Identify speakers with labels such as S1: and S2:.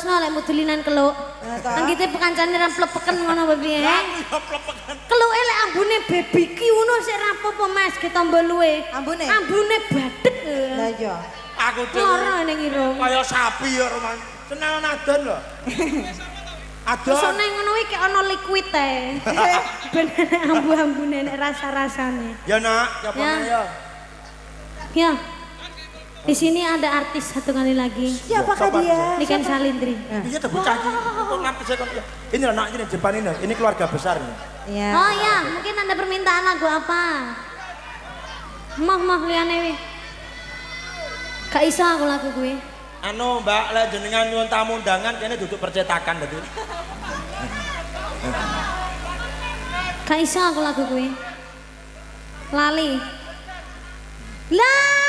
S1: terusno lek mudulinan keluk. Nang kite pekancane ra plepeken ngono apa piye? Keluke lek ambune baby ki ngono sik rapopo Mas ketombo luwe.
S2: Ambune?
S1: Ambune badhek.
S2: Lah iya.
S1: Aku lara ning irung.
S3: Kaya sapi ya Roman. Seneng adon lho. Adon.
S1: Isone ngono iki ana liquid ae. Ben ambu-ambune nek rasa-rasane.
S3: Ya nak, siapa ya?
S1: Ya. Di sini ada artis satu kali lagi.
S2: Siapakah dia?
S1: Niken Salindri.
S3: Iya tuh bocah iki. Kok ngerti saya kok. Ini anak ini depan ini keluarga besar ini.
S2: Iya.
S1: Oh ya, mungkin ada permintaan lagu apa? Mah liyane wi. Gak iso aku lagu kuwi.
S3: Anu Mbak, lek jenengan nyuwun tamu undangan kene duduk percetakan dadi.
S1: Gak iso aku lagu kuwi. Lali. Lah